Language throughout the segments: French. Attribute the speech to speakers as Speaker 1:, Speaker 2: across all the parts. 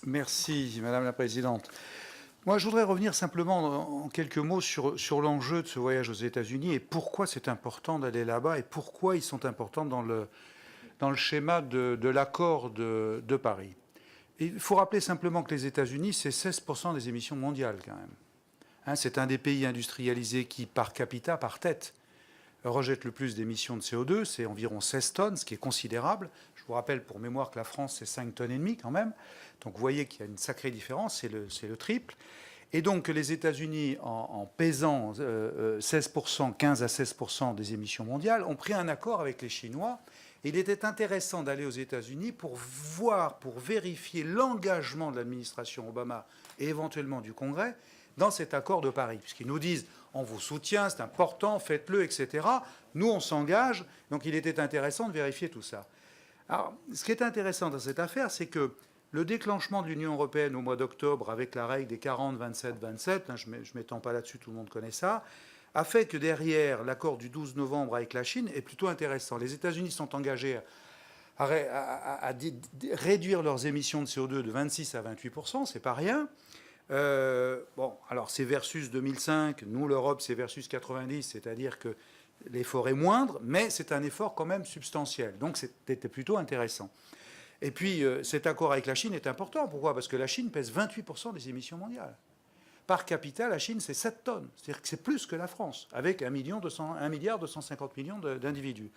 Speaker 1: Merci, Madame la Présidente. Moi, je voudrais revenir simplement en quelques mots sur l'enjeu de ce voyage aux États-Unis et pourquoi c'est important d'aller là-bas et pourquoi ils sont importants dans le schéma de l'accord de Paris. Et il faut rappeler simplement que les États-Unis, c'est 16% des émissions mondiales quand même. Hein, c'est un des pays industrialisés qui, par capita, par tête, rejette le plus d'émissions de CO2, c'est environ 16 tonnes, ce qui est considérable. Je vous rappelle pour mémoire que la France, c'est 5 tonnes et demie quand même. Donc vous voyez qu'il y a une sacrée différence, c'est le triple. Et donc les États-Unis, en pesant 16%, 15 à 16% des émissions mondiales, ont pris un accord avec les Chinois. Et il était intéressant d'aller aux États-Unis pour voir, pour vérifier l'engagement de l'administration Obama et éventuellement du Congrès dans cet accord de Paris, puisqu'ils nous disent on vous soutient, c'est important, faites-le, etc. Nous, on s'engage, donc il était intéressant de vérifier tout ça. Alors, ce qui est intéressant dans cette affaire, c'est que le déclenchement de l'Union européenne au mois d'octobre, avec la règle des 40, 27, 27, je ne m'étends pas là-dessus, tout le monde connaît ça, a fait que derrière, l'accord du 12 novembre avec la Chine est plutôt intéressant. Les États-Unis sont engagés à réduire leurs émissions de CO2 de 26 à 28%, c'est pas rien. Bon, alors c'est versus 2005, nous l'Europe c'est versus 90, c'est-à-dire que l'effort est moindre, mais c'est un effort quand même substantiel. Donc c'était plutôt intéressant. Et puis cet accord avec la Chine est important. Pourquoi? Parce que la Chine pèse 28% des émissions mondiales. Par capita, la Chine c'est 7 tonnes. C'est-à-dire que c'est plus que la France, avec 1 milliard 250 millions d'individus.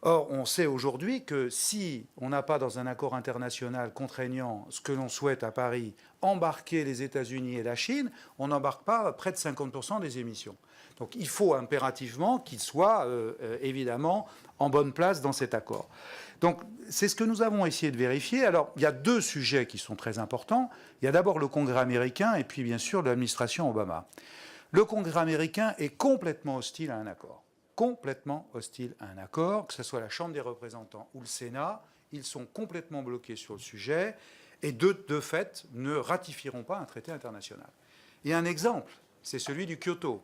Speaker 1: Or, on sait aujourd'hui que si on n'a pas dans un accord international contraignant ce que l'on souhaite à Paris, embarquer les États-Unis et la Chine, on n'embarque pas près de 50% des émissions. Donc il faut impérativement qu'ils soient évidemment en bonne place dans cet accord. Donc c'est ce que nous avons essayé de vérifier. Alors il y a deux sujets qui sont très importants. Il y a d'abord le Congrès américain et puis bien sûr l'administration Obama. Le Congrès américain est complètement hostile à un accord. Complètement hostile à un accord, que ce soit la Chambre des représentants ou le Sénat, ils sont complètement bloqués sur le sujet et de fait ne ratifieront pas un traité international. Et un exemple, c'est celui du Kyoto.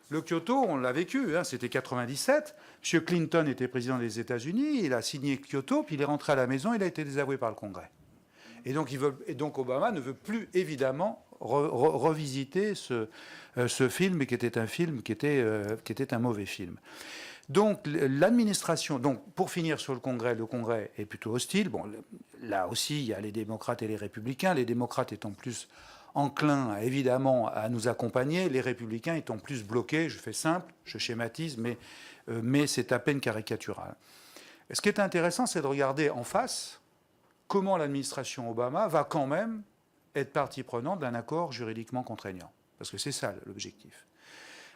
Speaker 1: Le Kyoto, on l'a vécu, hein, c'était 97. M. Clinton était président des États-Unis, il a signé Kyoto, puis il est rentré à la maison, il a été désavoué par le Congrès. Et donc Obama ne veut plus évidemment revisiter ce film, qui était un film qui était un mauvais film. Donc l'administration, donc pour finir sur le Congrès est plutôt hostile. Bon, là aussi, il y a les démocrates et les républicains. Les démocrates étant plus enclins évidemment à nous accompagner, les républicains étant plus bloqués. Je fais simple, je schématise, mais c'est à peine caricatural. Ce qui est intéressant, c'est de regarder en face comment l'administration Obama va quand même être partie prenante d'un accord juridiquement contraignant. Parce que c'est ça l'objectif.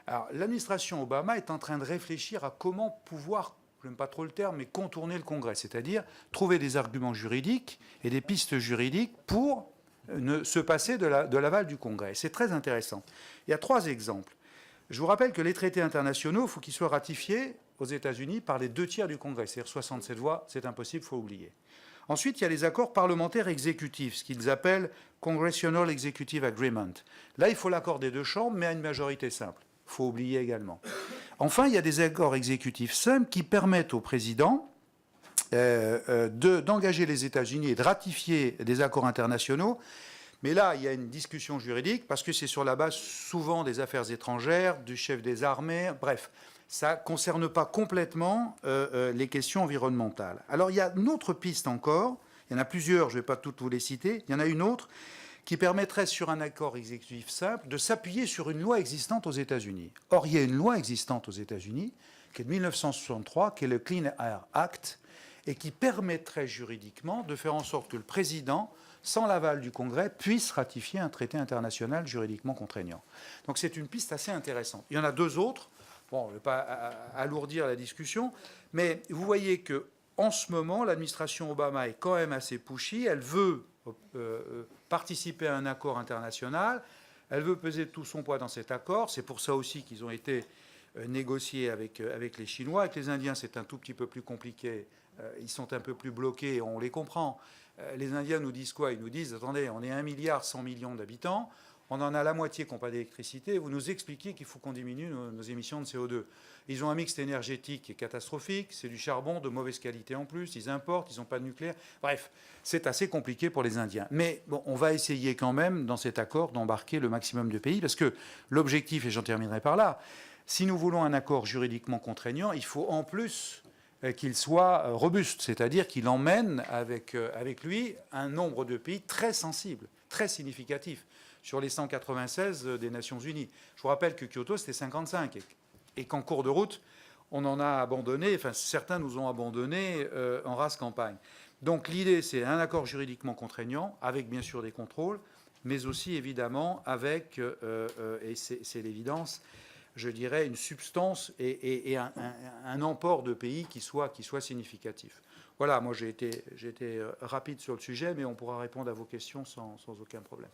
Speaker 1: Alors, l'administration Obama est en train de réfléchir à comment pouvoir, je n'aime pas trop le terme, mais contourner le Congrès, c'est-à-dire trouver des arguments juridiques et des pistes juridiques pour se passer de l'aval du Congrès. C'est très intéressant. Il y a 3 exemples. Je vous rappelle que les traités internationaux, il faut qu'ils soient ratifiés aux États-Unis par les 2 tiers du Congrès, c'est-à-dire 67 voix, c'est impossible, il faut oublier. Ensuite, il y a les accords parlementaires exécutifs, ce qu'ils appellent Congressional Executive Agreement. Là, il faut l'accord des 2 chambres, mais à une majorité simple. Il faut oublier également. Enfin, il y a des accords exécutifs simples qui permettent au président d'engager les États-Unis et de ratifier des accords internationaux. Mais là, il y a une discussion juridique parce que c'est sur la base souvent des affaires étrangères, du chef des armées, bref. Ça ne concerne pas complètement les questions environnementales. Alors il y a une autre piste encore, il y en a plusieurs, je ne vais pas toutes vous les citer, il y en a une autre qui permettrait sur un accord exécutif simple de s'appuyer sur une loi existante aux États-Unis. Or, il y a une loi existante aux États-Unis qui est de 1963, qui est le Clean Air Act, et qui permettrait juridiquement de faire en sorte que le président, sans l'aval du Congrès, puisse ratifier un traité international juridiquement contraignant. Donc c'est une piste assez intéressante. Il y en a 2 autres. Bon, je ne vais pas alourdir la discussion, mais vous voyez qu'en ce moment, l'administration Obama est quand même assez pushy. Elle veut participer à un accord international. Elle veut peser de tout son poids dans cet accord. C'est pour ça aussi qu'ils ont été négociés avec les Chinois. Avec les Indiens, c'est un tout petit peu plus compliqué. Ils sont un peu plus bloqués, on les comprend. Les Indiens nous disent quoi? Ils nous disent, attendez, on est 1,1 milliard d'habitants. On en a la moitié qui n'ont pas d'électricité. Vous nous expliquez qu'il faut qu'on diminue nos émissions de CO2. Ils ont un mix énergétique qui est catastrophique. C'est du charbon de mauvaise qualité en plus. Ils importent, ils n'ont pas de nucléaire. Bref, c'est assez compliqué pour les Indiens. Mais bon, on va essayer quand même, dans cet accord, d'embarquer le maximum de pays. Parce que l'objectif, et j'en terminerai par là, si nous voulons un accord juridiquement contraignant, il faut en plus qu'il soit robuste. C'est-à-dire qu'il emmène avec lui un nombre de pays très sensible, très significatif sur les 196 des Nations Unies. Je vous rappelle que Kyoto, c'était 55, et qu'en cours de route, on en a abandonné, enfin certains nous ont abandonnés en race campagne. Donc l'idée, c'est un accord juridiquement contraignant, avec bien sûr des contrôles, mais aussi évidemment avec, et c'est l'évidence, je dirais, une substance et un emport de pays qui soit significatif. Voilà, moi j'ai été rapide sur le sujet, mais on pourra répondre à vos questions sans aucun problème.